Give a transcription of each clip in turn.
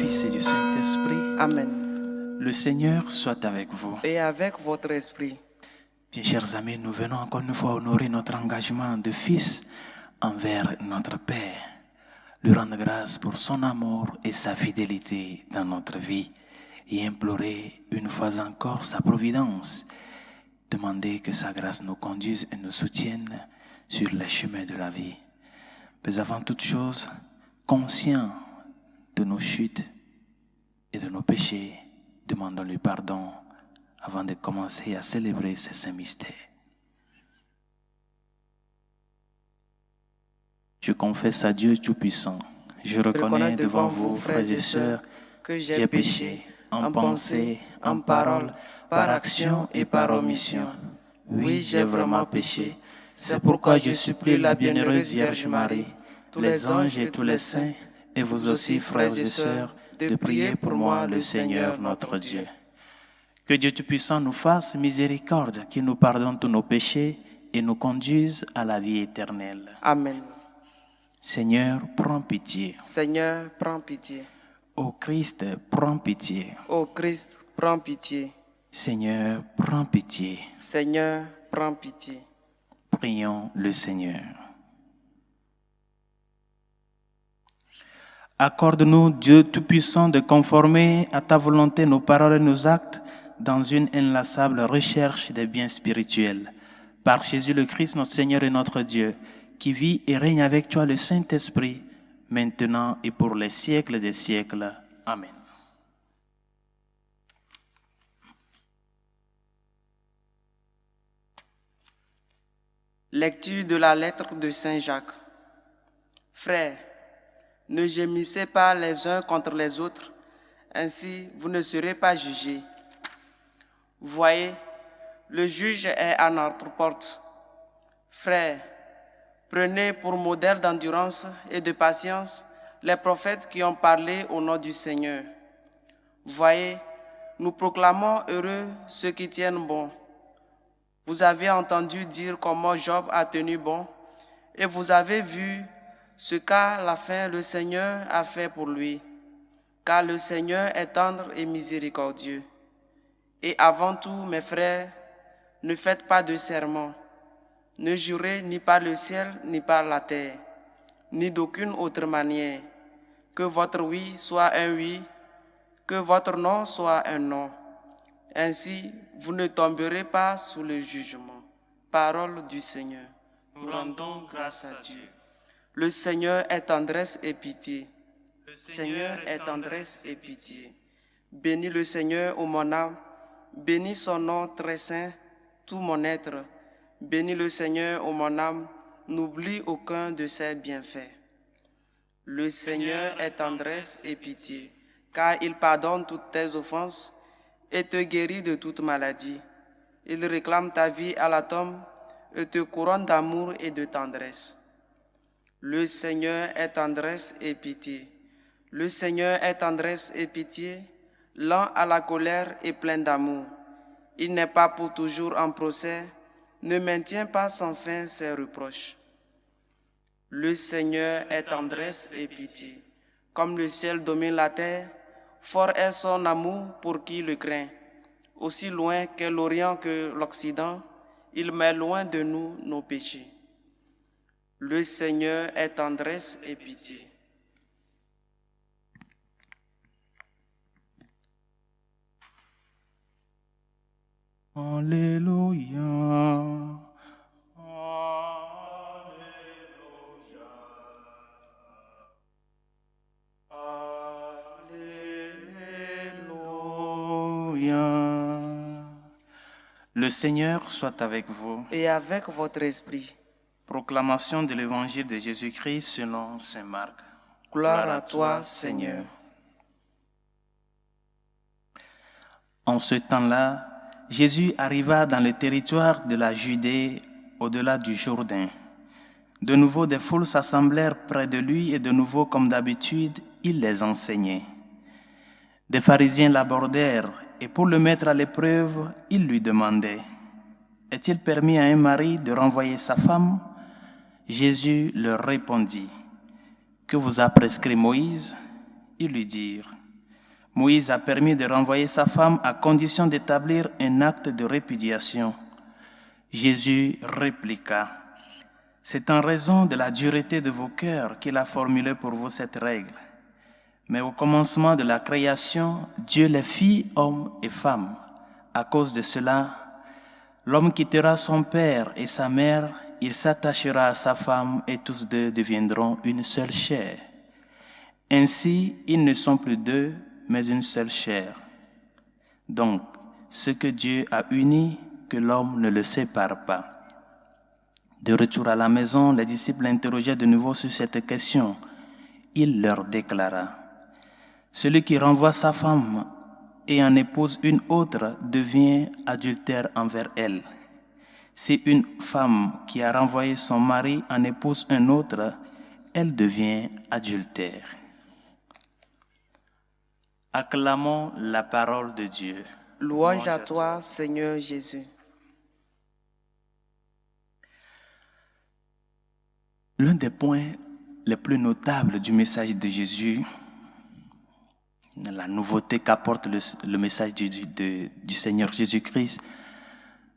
Fils et du Saint-Esprit. Amen. Le Seigneur soit avec vous. Et avec votre esprit. Bien, chers amis, nous venons encore une fois honorer notre engagement de fils envers notre Père, lui rendre grâce pour son amour et sa fidélité dans notre vie et implorer une fois encore sa providence, demander que sa grâce nous conduise et nous soutienne sur les chemins de la vie. Mais avant toute chose, conscients de nos chutes et de nos péchés, demandons-lui pardon avant de commencer à célébrer ces saints mystères. Je confesse à Dieu Tout-Puissant, je reconnais devant vous, frères et sœurs, que j'ai péché en pensée, en parole, par action et par omission. Oui, j'ai vraiment péché. C'est pourquoi je supplie la bienheureuse Vierge Marie, tous les anges et tous les saints, et vous aussi, frères et sœurs, de prier pour moi, le Seigneur notre Dieu. Que Dieu Tout-Puissant nous fasse miséricorde, qu'il nous pardonne tous nos péchés et nous conduise à la vie éternelle. Amen. Seigneur, prends pitié. Seigneur, prends pitié. Ô Christ, prends pitié. Ô Christ, prends pitié. Seigneur, prends pitié. Seigneur, prends pitié. Prions le Seigneur. Accorde-nous, Dieu Tout-Puissant, de conformer à ta volonté nos paroles et nos actes dans une inlassable recherche des biens spirituels. Par Jésus le Christ, notre Seigneur et notre Dieu, qui vit et règne avec toi le Saint-Esprit, maintenant et pour les siècles des siècles. Amen. Lecture de la lettre de Saint Jacques. Frères, ne gémissez pas les uns contre les autres, ainsi vous ne serez pas jugés. Voyez, le juge est à notre porte. Frères, prenez pour modèle d'endurance et de patience les prophètes qui ont parlé au nom du Seigneur. Voyez, nous proclamons heureux ceux qui tiennent bon. Vous avez entendu dire comment Job a tenu bon, et vous avez vu ce qu'à la fin le Seigneur a fait pour lui, car le Seigneur est tendre et miséricordieux. Et avant tout, mes frères, ne faites pas de serment, ne jurez ni par le ciel ni par la terre, ni d'aucune autre manière, que votre oui soit un oui, que votre non soit un non. Ainsi, vous ne tomberez pas sous le jugement. Parole du Seigneur. Nous rendons grâce à Dieu. Le Seigneur est tendresse et pitié. Le Seigneur est tendresse et pitié. Bénis le Seigneur, ô mon âme. Bénis son nom très saint, tout mon être. Bénis le Seigneur, ô mon âme. N'oublie aucun de ses bienfaits. Le Seigneur est tendresse et pitié, car il pardonne toutes tes offenses et te guérit de toute maladie. Il réclame ta vie à la tombe et te couronne d'amour et de tendresse. Le Seigneur est tendresse et pitié. Le Seigneur est tendresse et pitié, lent à la colère et plein d'amour. Il n'est pas pour toujours en procès, ne maintient pas sans fin ses reproches. Le Seigneur est tendresse et pitié. Comme le ciel domine la terre, fort est son amour pour qui le craint. Aussi loin qu'est l'Orient que l'Occident, il met loin de nous nos péchés. Le Seigneur est tendresse et pitié. Alléluia. Le Seigneur soit avec vous. Et avec votre esprit. Proclamation de l'Évangile de Jésus-Christ selon saint Marc. Gloire à toi, Seigneur. En ce temps-là, Jésus arriva dans le territoire de la Judée, au-delà du Jourdain. De nouveau, des foules s'assemblèrent près de lui et de nouveau, comme d'habitude, il les enseignait. Des pharisiens l'abordèrent et pour le mettre à l'épreuve, ils lui demandaient « Est-il permis à un mari de renvoyer sa femme ?» Jésus leur répondit « Que vous a prescrit Moïse ?» Ils lui dirent Moïse a permis de renvoyer sa femme à condition d'établir un acte de répudiation. Jésus répliqua, « C'est en raison de la dureté de vos cœurs qu'il a formulé pour vous cette règle. Mais au commencement de la création, Dieu les fit hommes et femmes. À cause de cela, l'homme quittera son père et sa mère, il s'attachera à sa femme et tous deux deviendront une seule chair. Ainsi, ils ne sont plus deux, mais une seule chair. Donc, ce que Dieu a uni, que l'homme ne le sépare pas. » De retour à la maison, les disciples l'interrogeaient de nouveau sur cette question. Il leur déclara, « Celui qui renvoie sa femme et en épouse une autre devient adultère envers elle. Si une femme qui a renvoyé son mari en épouse un autre, elle devient adultère. » Acclamons la parole de Dieu. Louange à toi, Seigneur Jésus. L'un des points les plus notables du message de Jésus, la nouveauté qu'apporte le message du Seigneur Jésus-Christ,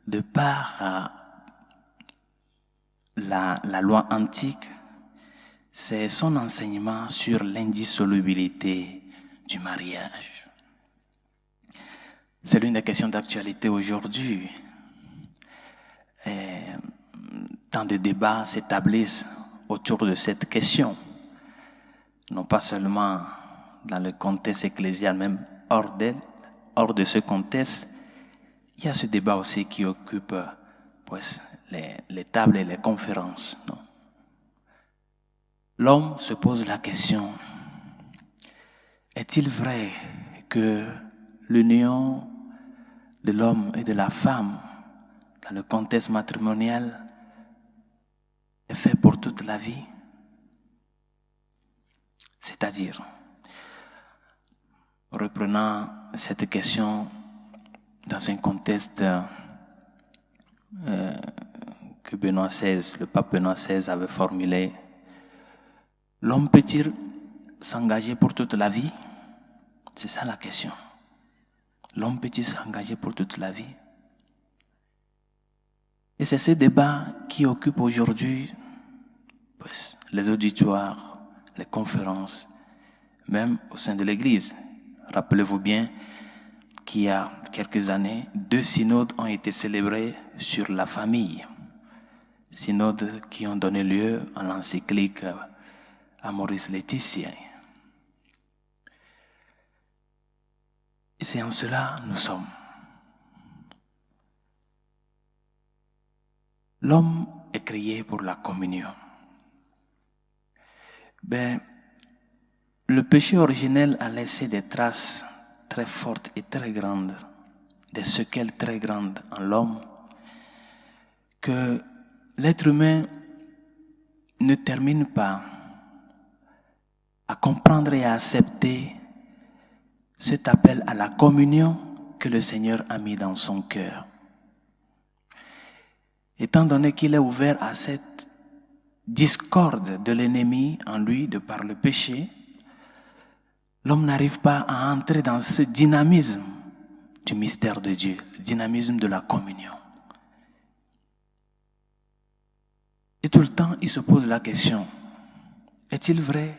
de par la loi antique, c'est son enseignement sur l'indissolubilité du mariage. C'est l'une des questions d'actualité aujourd'hui. Tant de débats s'établissent autour de cette question, non pas seulement dans le contexte ecclésial, même hors de ce contexte, il y a ce débat aussi qui occupe les tables et les conférences. Non? L'homme se pose la question, est-il vrai que l'union de l'homme et de la femme dans le contexte matrimonial est fait pour toute la vie? C'est-à-dire, reprenant cette question dans un contexte que Benoît XVI, le pape Benoît XVI avait formulé, l'homme peut-il s'engager pour toute la vie? C'est ça la question. L'homme peut-il s'engager pour toute la vie? Et c'est ce débat qui occupe aujourd'hui les auditoires, les conférences, même au sein de l'Église. Rappelez-vous bien qu'il y a quelques années, 2 synodes ont été célébrés sur la famille. Synodes qui ont donné lieu à l'encyclique Amoris Laetitia. Et c'est en cela nous sommes. L'homme est créé pour la communion. Le péché originel a laissé des traces très fortes et très grandes, des séquelles très grandes en l'homme, que l'être humain ne termine pas à comprendre et à accepter cet appel à la communion que le Seigneur a mis dans son cœur. Étant donné qu'il est ouvert à cette discorde de l'ennemi en lui de par le péché, l'homme n'arrive pas à entrer dans ce dynamisme du mystère de Dieu, le dynamisme de la communion. Et tout le temps, il se pose la question, est-il vrai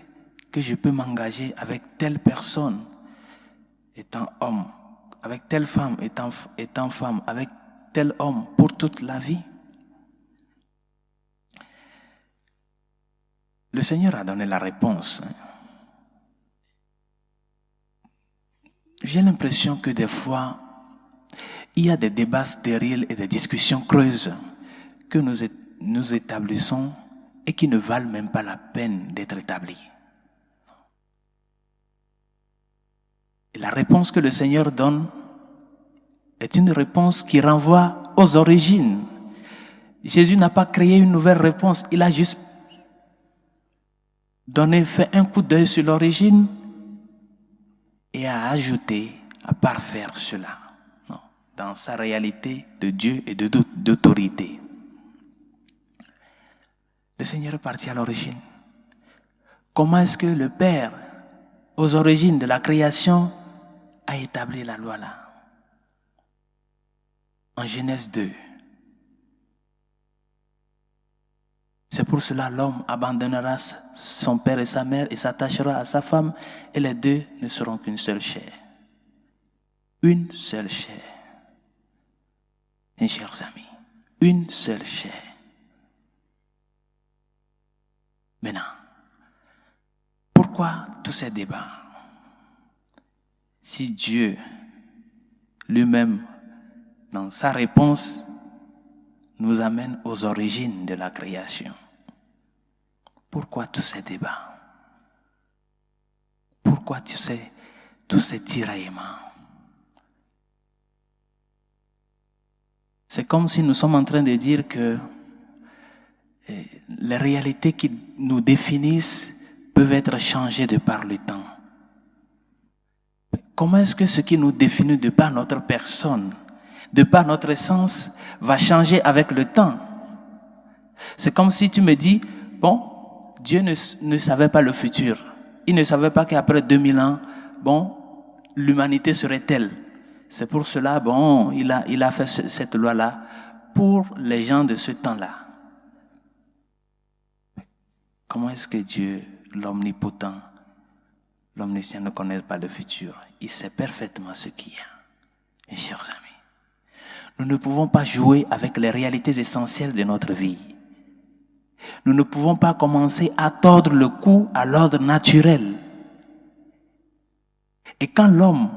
que je peux m'engager avec telle personne étant homme, avec telle femme étant femme, avec tel homme pour toute la vie? Le Seigneur a donné la réponse. J'ai l'impression que des fois, il y a des débats stériles et des discussions creuses que nous établissons et qui ne valent même pas la peine d'être établis. Et la réponse que le Seigneur donne est une réponse qui renvoie aux origines. Jésus n'a pas créé une nouvelle réponse, il a juste fait un coup d'œil sur l'origine et a ajouté, à parfaire cela, non, dans sa réalité de Dieu et d'autorité. Le Seigneur est parti à l'origine. Comment est-ce que le Père, aux origines de la création, a établi la loi là. En Genèse 2. C'est pour cela l'homme abandonnera son père et sa mère et s'attachera à sa femme et les deux ne seront qu'une seule chair. Une seule chair. Mes chers amis, une seule chair. Maintenant, pourquoi tous ces débats? Si Dieu lui-même, dans sa réponse, nous amène aux origines de la création. Pourquoi tous ces débats? Pourquoi tous ces tiraillements? C'est comme si nous sommes en train de dire que les réalités qui nous définissent peuvent être changées de par le temps. Comment est-ce que ce qui nous définit de par notre personne, de par notre essence, va changer avec le temps? C'est comme si tu me dis, bon, Dieu ne savait pas le futur. Il ne savait pas qu'après 2000 ans, bon, l'humanité serait telle. C'est pour cela, bon, il a fait cette loi-là pour les gens de ce temps-là. Comment est-ce que Dieu, l'omnipotent, l'omniscient ne connaît pas le futur? Il sait parfaitement ce qu'il y a. Mes chers amis, nous ne pouvons pas jouer avec les réalités essentielles de notre vie. Nous ne pouvons pas commencer à tordre le cou à l'ordre naturel. Et quand l'homme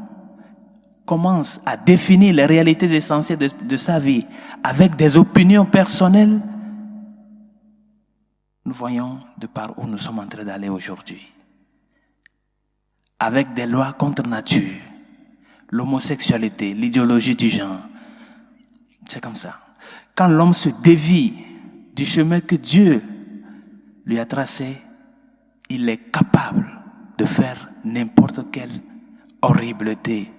commence à définir les réalités essentielles de sa vie avec des opinions personnelles, nous voyons de par où nous sommes en train d'aller aujourd'hui. Avec des lois contre nature, l'homosexualité, l'idéologie du genre. C'est comme ça. Quand l'homme se dévie du chemin que Dieu lui a tracé, il est capable de faire n'importe quelle horribleté.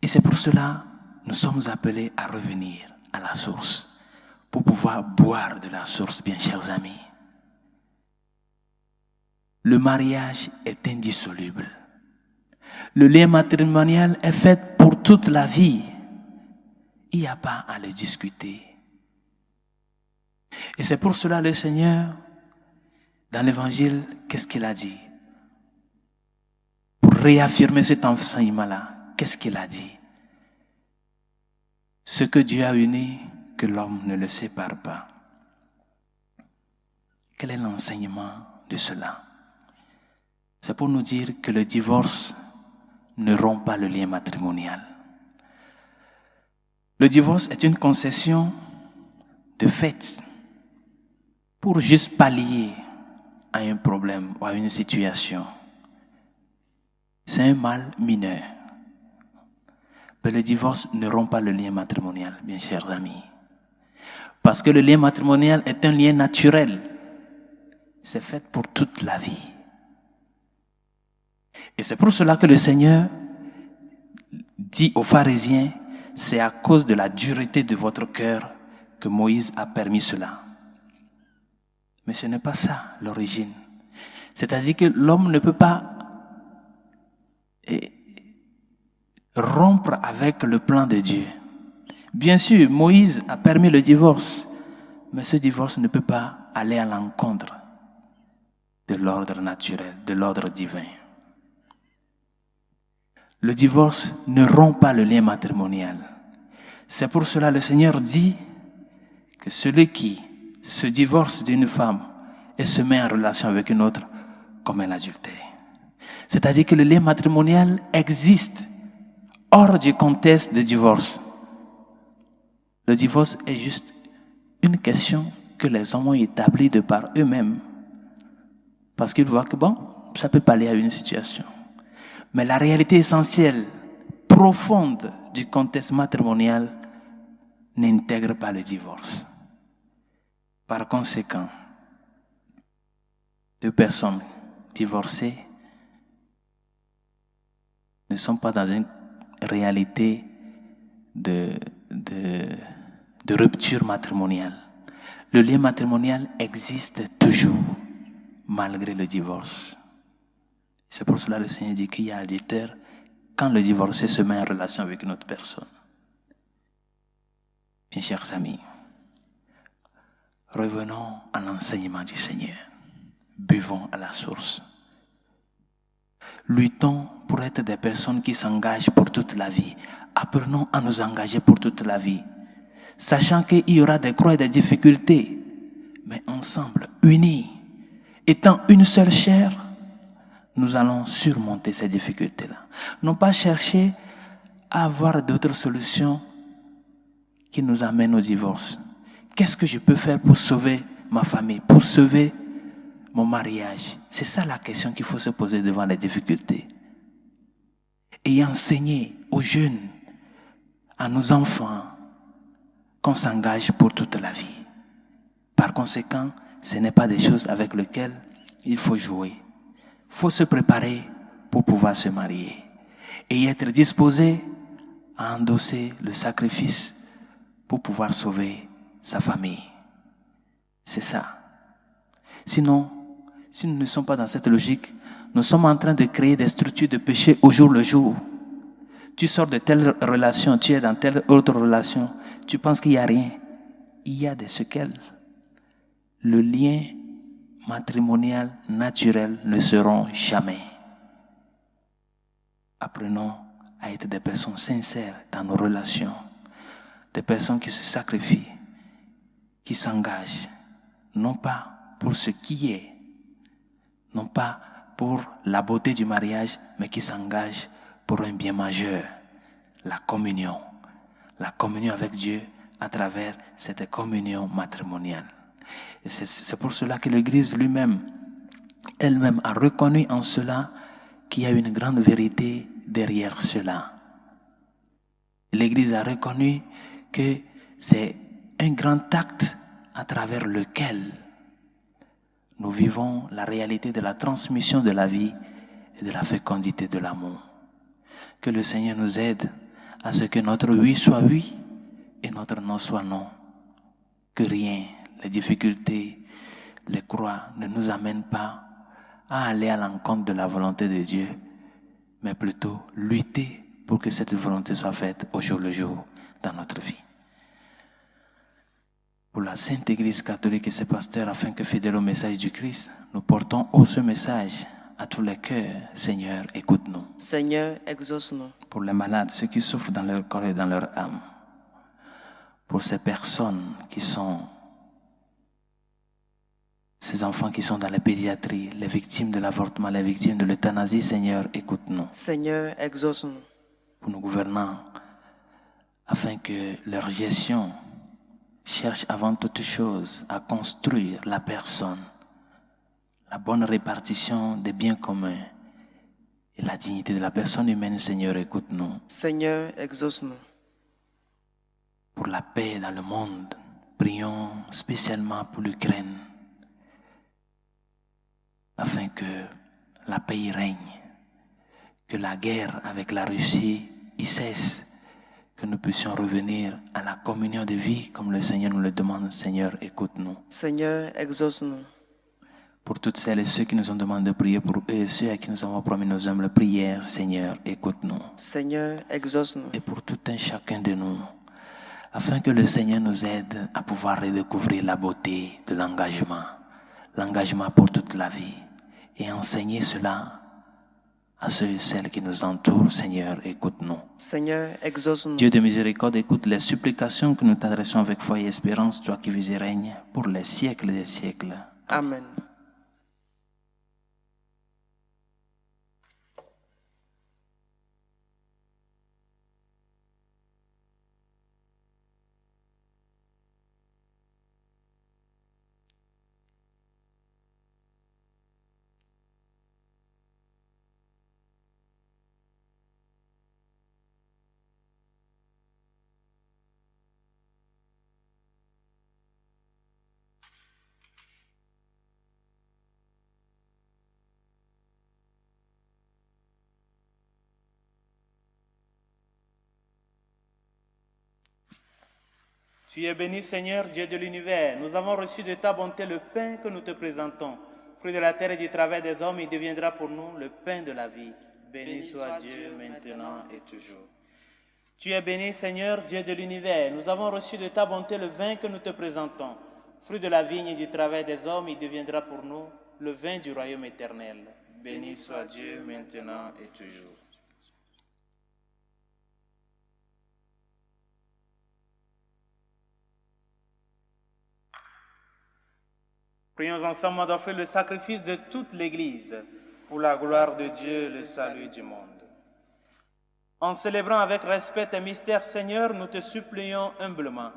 Et c'est pour cela que nous sommes appelés à revenir à la source, pour pouvoir boire de la source, bien chers amis. Le mariage est indissoluble. Le lien matrimonial est fait pour toute la vie. Il n'y a pas à le discuter. Et c'est pour cela le Seigneur, dans l'Évangile, qu'est-ce qu'il a dit? Pour réaffirmer cet enseignement-là, qu'est-ce qu'il a dit? Ce que Dieu a uni, que l'homme ne le sépare pas. Quel est l'enseignement de cela? C'est pour nous dire que le divorce ne rompt pas le lien matrimonial. Le divorce est une concession de fait pour juste pallier à un problème ou à une situation. C'est un mal mineur. Mais le divorce ne rompt pas le lien matrimonial, bien chers amis. Parce que le lien matrimonial est un lien naturel. C'est fait pour toute la vie. Et c'est pour cela que le Seigneur dit aux pharisiens, c'est à cause de la dureté de votre cœur que Moïse a permis cela. Mais ce n'est pas ça l'origine. C'est-à-dire que l'homme ne peut pas rompre avec le plan de Dieu. Bien sûr, Moïse a permis le divorce, mais ce divorce ne peut pas aller à l'encontre de l'ordre naturel, de l'ordre divin. Le divorce ne rompt pas le lien matrimonial. C'est pour cela que le Seigneur dit que celui qui se divorce d'une femme et se met en relation avec une autre comme un adultère. C'est-à-dire que le lien matrimonial existe hors du contexte de divorce. Le divorce est juste une question que les hommes ont établie de par eux-mêmes. Parce qu'ils voient que bon, ça peut pas aller à une situation. Mais la réalité essentielle, profonde du contexte matrimonial n'intègre pas le divorce. Par conséquent, deux personnes divorcées ne sont pas dans une réalité de rupture matrimoniale. Le lien matrimonial existe toujours malgré le divorce. C'est pour cela que le Seigneur dit qu'il y a adultère quand le divorcé se met en relation avec une autre personne. Bien, chers amis, revenons à l'enseignement du Seigneur. Buvons à la source. Luttons pour être des personnes qui s'engagent pour toute la vie. Apprenons à nous engager pour toute la vie. Sachant qu'il y aura des croix et des difficultés, mais ensemble, unis, étant une seule chair, nous allons surmonter ces difficultés-là. Non pas chercher à avoir d'autres solutions qui nous amènent au divorce. Qu'est-ce que je peux faire pour sauver ma famille, pour sauver mon mariage? C'est ça la question qu'il faut se poser devant les difficultés. Et enseigner aux jeunes, à nos enfants, qu'on s'engage pour toute la vie. Par conséquent, ce n'est pas des choses avec lesquelles il faut jouer. Il faut se préparer pour pouvoir se marier et être disposé à endosser le sacrifice pour pouvoir sauver sa famille. C'est ça. Sinon, si nous ne sommes pas dans cette logique, nous sommes en train de créer des structures de péché au jour le jour. Tu sors de telle relation, tu es dans telle autre relation, tu penses qu'il n'y a rien. Il y a des séquelles. Le lien matrimonial naturel ne seront jamais. Apprenons à être des personnes sincères dans nos relations, des personnes qui se sacrifient, qui s'engagent, non pas pour ce qui est, non pas pour la beauté du mariage, mais qui s'engagent pour un bien majeur, la communion avec Dieu à travers cette communion matrimoniale. Et c'est pour cela que l'Église elle-même a reconnu en cela qu'il y a une grande vérité derrière cela. L'Église a reconnu que c'est un grand acte à travers lequel nous vivons la réalité de la transmission de la vie et de la fécondité de l'amour. Que le Seigneur nous aide à ce que notre oui soit oui et notre non soit non. Que rien, les difficultés, les croix ne nous amènent pas à aller à l'encontre de la volonté de Dieu, mais plutôt lutter pour que cette volonté soit faite au jour le jour dans notre vie. Pour la Sainte Église catholique et ses pasteurs, afin que fidèles au message du Christ, nous portons haut ce message à tous les cœurs. Seigneur, écoute-nous. Seigneur, exauce-nous. Pour les malades, ceux qui souffrent dans leur corps et dans leur âme. Pour ces personnes qui sont, ces enfants qui sont dans la pédiatrie, les victimes de l'avortement, les victimes de l'euthanasie, Seigneur, écoute-nous. Seigneur, exauce-nous. Pour nos gouvernants, afin que leur gestion cherche avant toute chose à construire la personne, la bonne répartition des biens communs et la dignité de la personne humaine, Seigneur, écoute-nous. Seigneur, exauce-nous. Pour la paix dans le monde, prions spécialement pour l'Ukraine, afin que la paix y règne, que la guerre avec la Russie y cesse, que nous puissions revenir à la communion de vie comme le Seigneur nous le demande. Seigneur, écoute-nous. Seigneur, exauce-nous. Pour toutes celles et ceux qui nous ont demandé de prier pour eux et ceux à qui nous avons promis nos humbles prières, Seigneur, écoute-nous. Seigneur, exauce-nous. Et pour tout un chacun de nous, afin que le Seigneur nous aide à pouvoir redécouvrir la beauté de l'engagement pour toute la vie, et enseigner cela à ceux et celles qui nous entourent. Seigneur, écoute-nous. Seigneur, exauce-nous. Dieu de miséricorde, écoute les supplications que nous t'adressons avec foi et espérance, toi qui vis et règnes pour les siècles des siècles. Amen. Tu es béni, Seigneur, Dieu de l'univers. Nous avons reçu de ta bonté le pain que nous te présentons, Fruit de la terre et du travail des hommes, il deviendra pour nous le pain de la vie. Béni soit Dieu maintenant et toujours. Tu es béni, Seigneur, Dieu de l'univers. Nous avons reçu de ta bonté le vin que nous te présentons. Fruit de la vigne et du travail des hommes, il deviendra pour nous le vin du royaume éternel. Béni soit Dieu maintenant et toujours. Prions ensemble d'offrir le sacrifice de toute l'Église pour la gloire de Dieu, le salut du monde. En célébrant avec respect tes mystères, Seigneur, nous te supplions humblement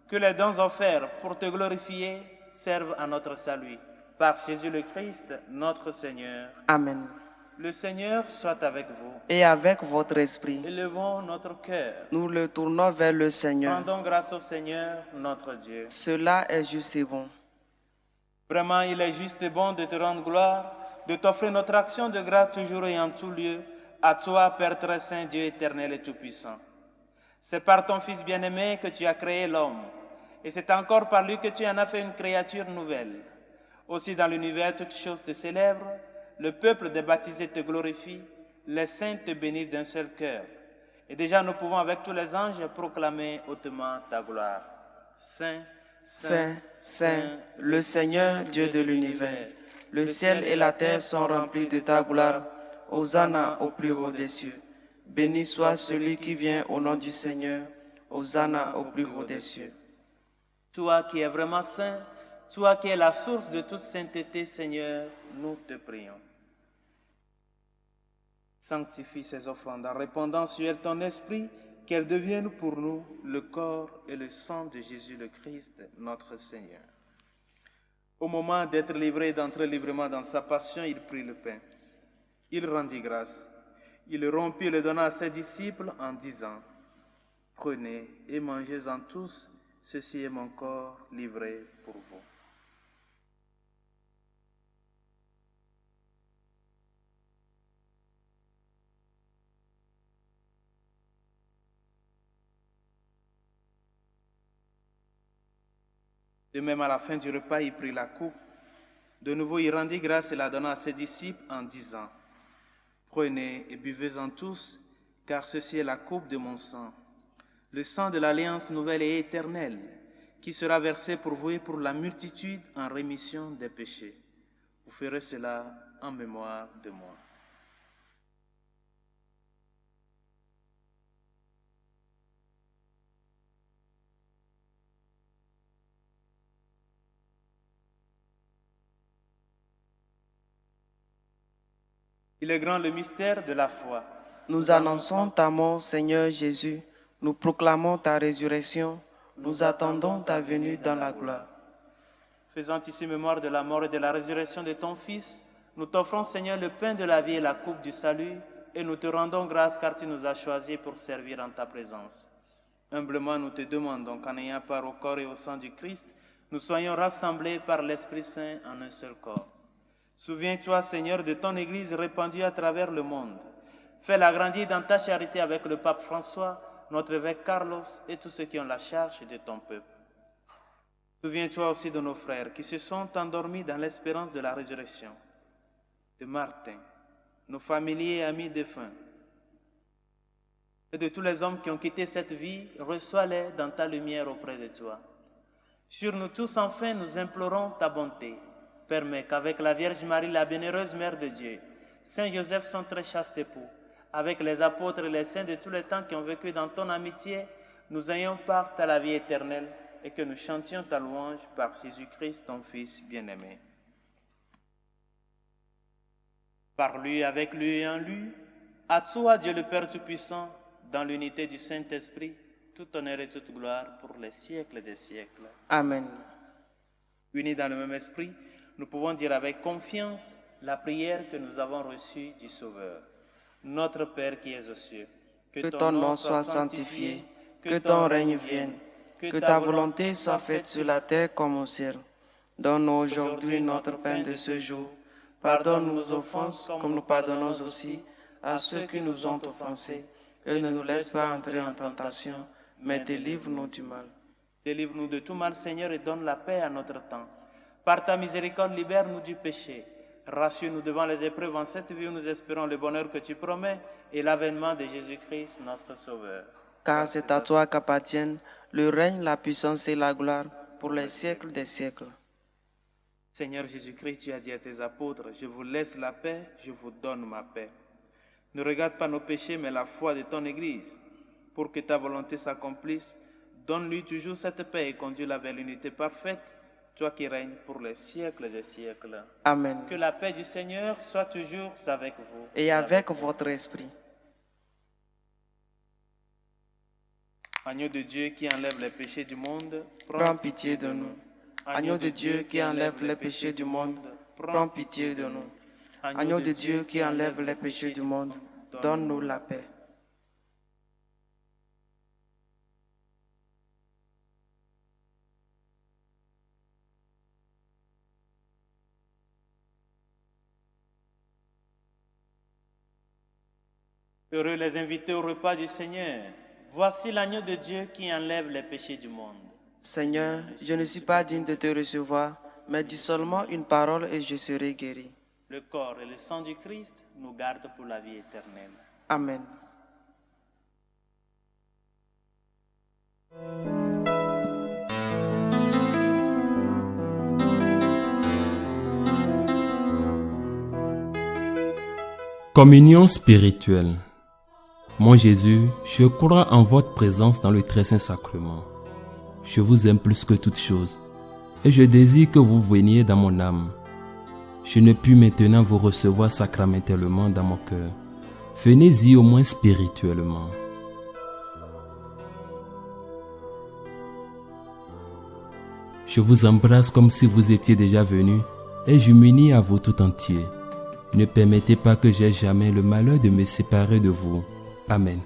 que les dons offerts pour te glorifier servent à notre salut. Par Jésus le Christ, notre Seigneur. Amen. Le Seigneur soit avec vous. Et avec votre esprit, Élevons notre cœur. nous le tournons vers le Seigneur. Rendons grâce au Seigneur, notre Dieu. Cela est juste et bon. Vraiment, il est juste et bon de te rendre gloire, de t'offrir notre action de grâce toujours et en tout lieu, à toi, Père très saint, Dieu éternel et tout-puissant. C'est par ton Fils bien-aimé que tu as créé l'homme, et c'est encore par lui que tu en as fait une créature nouvelle. Aussi dans l'univers, toutes choses te célèbrent, le peuple des baptisés te glorifie, les saints te bénissent d'un seul cœur. Et déjà nous pouvons avec tous les anges proclamer hautement ta gloire. Saint, Saint, Saint, le Seigneur, Dieu de l'univers. Le ciel et la terre sont remplis de ta gloire. Hosanna au plus haut des cieux. Béni soit celui qui vient au nom du Seigneur. Hosanna au plus haut des cieux. Toi qui es vraiment saint, toi qui es la source de toute sainteté, Seigneur, nous te prions. Sanctifie ces offrandes en répandant sur elles ton esprit, qu'elles deviennent pour nous le corps et le sang de Jésus le Christ, notre Seigneur. Au moment d'être livré et d'entrer librement dans sa passion, il prit le pain. Il rendit grâce. Il le rompit et le donna à ses disciples en disant, « Prenez et mangez-en tous, ceci est mon corps livré pour vous. » De même, à la fin du repas, il prit la coupe. De nouveau, il rendit grâce et la donna à ses disciples en disant, « Prenez et buvez-en tous, car ceci est la coupe de mon sang, le sang de l'alliance nouvelle et éternelle, qui sera versé pour vous et pour la multitude en rémission des péchés. Vous ferez cela en mémoire de moi. » Il est grand le mystère de la foi. Nous annonçons ta mort, Seigneur Jésus. Nous proclamons ta résurrection. Nous attendons ta venue dans la gloire. Faisant ici mémoire de la mort et de la résurrection de ton Fils, nous t'offrons, Seigneur, le pain de la vie et la coupe du salut, et nous te rendons grâce car tu nous as choisis pour servir en ta présence. Humblement, nous te demandons qu'en ayant part au corps et au sang du Christ, nous soyons rassemblés par l'Esprit Saint en un seul corps. Souviens-toi, Seigneur, de ton Église répandue à travers le monde. Fais-la grandir dans ta charité avec le pape François, notre évêque Carlos et tous ceux qui ont la charge de ton peuple. Souviens-toi aussi de nos frères qui se sont endormis dans l'espérance de la résurrection, de Martin, nos familiers et amis défunts, et de tous les hommes qui ont quitté cette vie, reçois-les dans ta lumière auprès de toi. Sur nous tous, enfin, nous implorons ta bonté. Permets qu'avec la Vierge Marie, la bienheureuse Mère de Dieu, Saint Joseph, son très chaste époux, avec les apôtres et les saints de tous les temps qui ont vécu dans ton amitié, nous ayons part à la vie éternelle et que nous chantions ta louange par Jésus-Christ, ton Fils bien-aimé. Par lui, avec lui et en lui, à toi, Dieu le Père Tout-Puissant, dans l'unité du Saint-Esprit, tout honneur et toute gloire pour les siècles des siècles. Amen. Unis dans le même esprit, nous pouvons dire avec confiance la prière que nous avons reçue du Sauveur. Notre Père qui es aux cieux, que ton nom soit sanctifié, que ton règne vienne, que ta volonté soit faite sur la terre comme au ciel. Donne-nous aujourd'hui notre pain de ce jour. Pardonne nos offenses comme nous pardonnons aussi à ceux qui nous ont offensés. Et ne nous laisse pas entrer en tentation, mais délivre-nous du mal. Délivre-nous de tout mal, Seigneur, et donne la paix à notre temps. Par ta miséricorde, libère-nous du péché. Rassure-nous devant les épreuves en cette vie où nous espérons le bonheur que tu promets et l'avènement de Jésus-Christ, notre Sauveur. Car c'est à toi qu'appartiennent le règne, la puissance et la gloire pour les siècles des siècles. Seigneur Jésus-Christ, tu as dit à tes apôtres, je vous laisse la paix, je vous donne ma paix. Ne regarde pas nos péchés, mais la foi de ton Église. Pour que ta volonté s'accomplisse, donne-lui toujours cette paix et conduis-la vers l'unité parfaite, toi qui règnes pour les siècles des siècles. Amen. Que la paix du Seigneur soit toujours avec vous. Et avec votre esprit. Agneau de Dieu qui enlève les péchés du monde, Prends pitié de nous. Agneau de Dieu qui enlève les péchés du monde, prends pitié de nous. Agneau de Dieu qui enlève les péchés du monde, donne-nous la paix. Heureux les invités au repas du Seigneur. Voici l'agneau de Dieu qui enlève les péchés du monde. Seigneur, je ne suis pas digne de te recevoir, mais dis seulement une parole et je serai guéri. Le corps et le sang du Christ nous gardent pour la vie éternelle. Amen. Communion spirituelle. Mon Jésus, je crois en votre présence dans le très saint sacrement. Je vous aime plus que toute chose et je désire que vous veniez dans mon âme. Je ne puis maintenant vous recevoir sacramentellement dans mon cœur. Venez-y au moins spirituellement. Je vous embrasse comme si vous étiez déjà venu et je m'unis à vous tout entier. Ne permettez pas que j'aie jamais le malheur de me séparer de vous. Amen.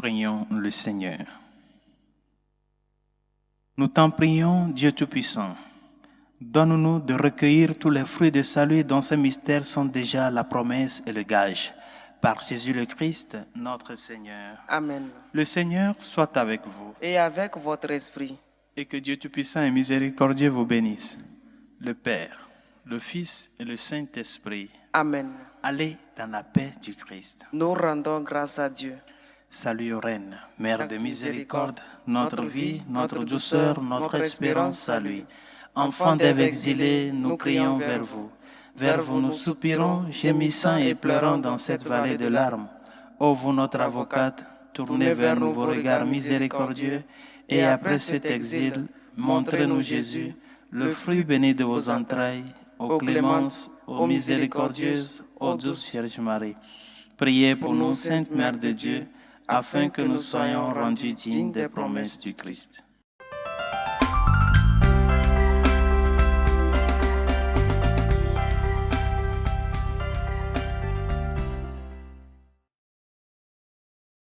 Prions le Seigneur. Nous t'en prions, Dieu Tout-Puissant. Donne-nous de recueillir tous les fruits de salut dont ces mystères sont déjà la promesse et le gage. Par Jésus le Christ, notre Seigneur. Amen. Le Seigneur soit avec vous. Et avec votre esprit. Et que Dieu Tout-Puissant et miséricordieux vous bénisse. Le Père, le Fils et le Saint-Esprit. Amen. Allez dans la paix du Christ. Nous rendons grâce à Dieu. Salut, Reine, Mère de miséricorde, notre vie, notre douceur, notre espérance, salut. Enfants d'Ève exilés, nous crions vers vous. Vers vous nous soupirons, gémissant et pleurant dans cette vallée de larmes. Ô vous, notre avocate, tournez vers nous vos regards miséricordieux, et après cet exil, montrez-nous Jésus, le fruit béni de vos entrailles, ô clémence, ô miséricordieuse, ô douce Vierge Marie. Priez pour nous, Sainte Mère de Dieu, afin que nous soyons rendus dignes des promesses du Christ.